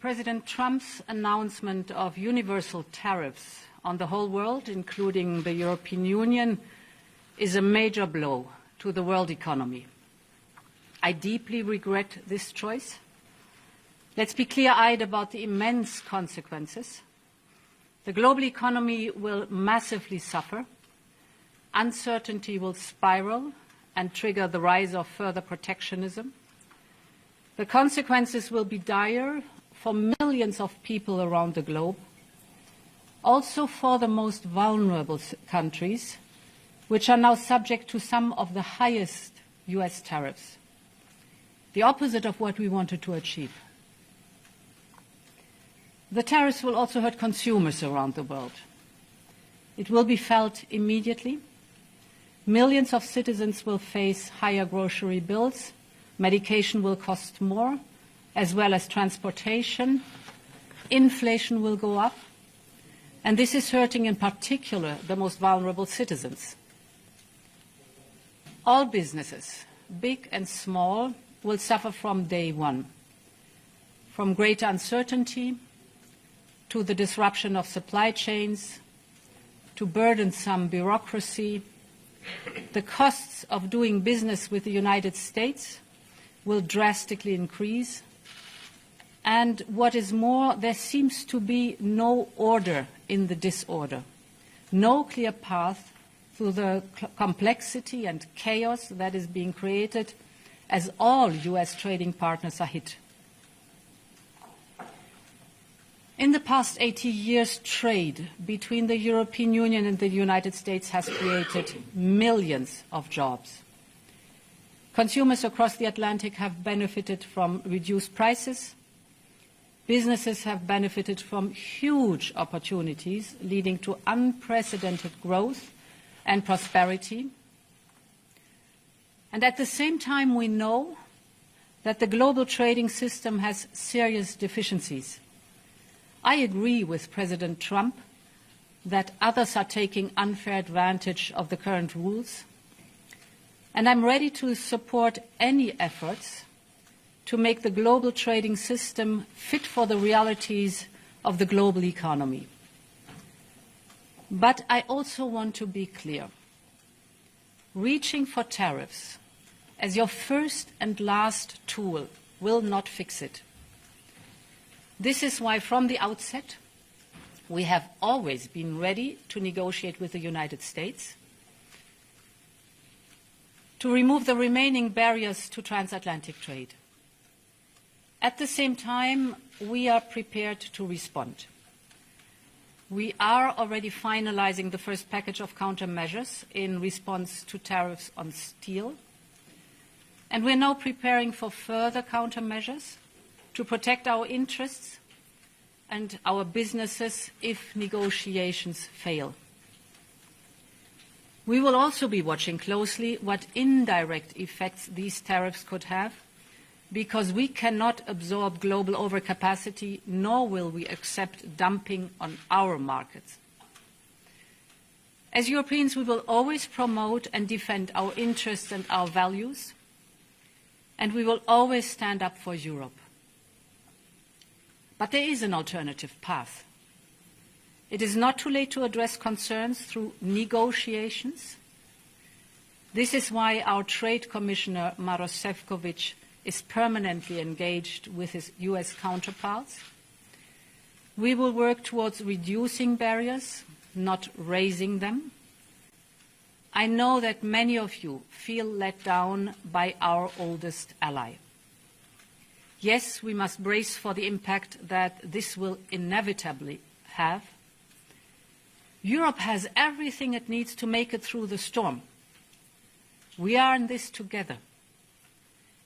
President Trump's announcement of universal tariffs on the whole world, including the European Union, is a major blow to the world economy. I deeply regret this choice. Let's be clear-eyed about the immense consequences. The global economy will massively suffer. Uncertainty will spiral and trigger the rise of further protectionism. The consequences will be dire for millions of people around the globe, also for the most vulnerable countries, which are now subject to some of the highest US tariffs, the opposite of what we wanted to achieve. The tariffs will also hurt consumers around the world. It will be felt immediately. Millions of citizens will face higher grocery bills. Medication will cost more, as well as transportation. Inflation will go up, and this is hurting in particular the most vulnerable citizens. All businesses, big and small, will suffer from day one, from greater uncertainty to the disruption of supply chains, to burdensome bureaucracy. The costs of doing business with the United States will drastically increase. And what is more, there seems to be no order in the disorder, no clear path through the complexity and chaos that is being created as all US trading partners are hit. In the past 80 years, trade between the European Union and the United States has created millions of jobs. Consumers across the Atlantic have benefited from reduced prices. Businesses have benefited from huge opportunities, leading to unprecedented growth and prosperity. And at the same time, we know that the global trading system has serious deficiencies. I agree with President Trump that others are taking unfair advantage of the current rules, and I'm ready to support any efforts to make the global trading system fit for the realities of the global economy. But I also want to be clear. Reaching for tariffs as your first and last tool will not fix it. This is why from the outset we have always been ready to negotiate with the United States to remove the remaining barriers to transatlantic trade. At the same time, we are prepared to respond. We are already finalizing the first package of countermeasures in response to tariffs on steel, and we're now preparing for further countermeasures to protect our interests and our businesses if negotiations fail. We will also be watching closely what indirect effects these tariffs could have, because we cannot absorb global overcapacity, nor will we accept dumping on our markets. As Europeans, we will always promote and defend our interests and our values, and we will always stand up for Europe. But there is an alternative path. It is not too late to address concerns through negotiations. This is why our Trade Commissioner, Maroš Šefčovič, is permanently engaged with his US counterparts. We will work towards reducing barriers, not raising them. I know that many of you feel let down by our oldest ally. Yes, we must brace for the impact that this will inevitably have. Europe has everything it needs to make it through the storm. We are in this together.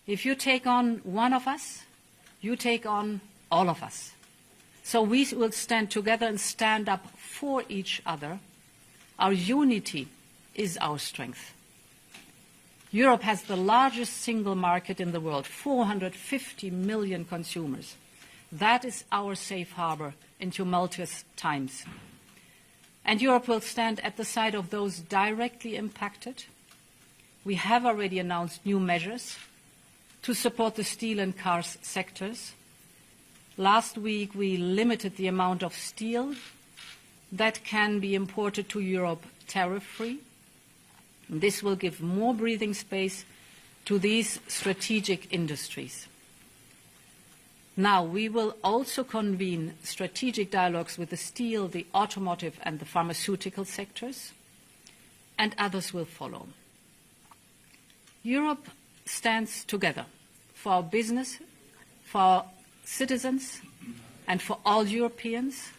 If you take on one of us, you take on all of us. So we will stand together and stand up for each other. Our unity is our strength. Europe has the largest single market in the world, 450 million consumers. That is our safe harbor in tumultuous times. And Europe will stand at the side of those directly impacted. We have already announced new measures to support the steel and cars sectors. Last week, we limited the amount of steel that can be imported to Europe tariff-free. This will give more breathing space to these strategic industries. Now, we will also convene strategic dialogues with the steel, the automotive and the pharmaceutical sectors, and others will follow. Europe stands together for our business, for our citizens, and for all Europeans,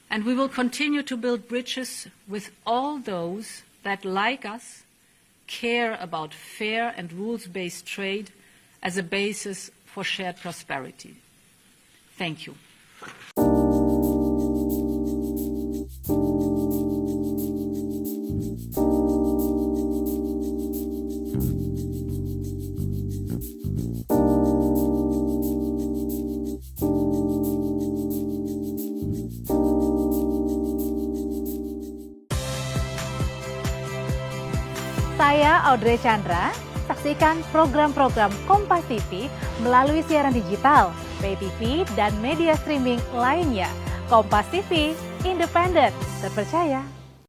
and we will continue to build bridges with all those that, like us, care about fair and rules-based trade as a basis for shared prosperity. Thank you. Saya Audrey Chandra, saksikan program-program Kompas TV melalui siaran digital, pay TV, dan media streaming lainnya. Kompas TV, independen, terpercaya.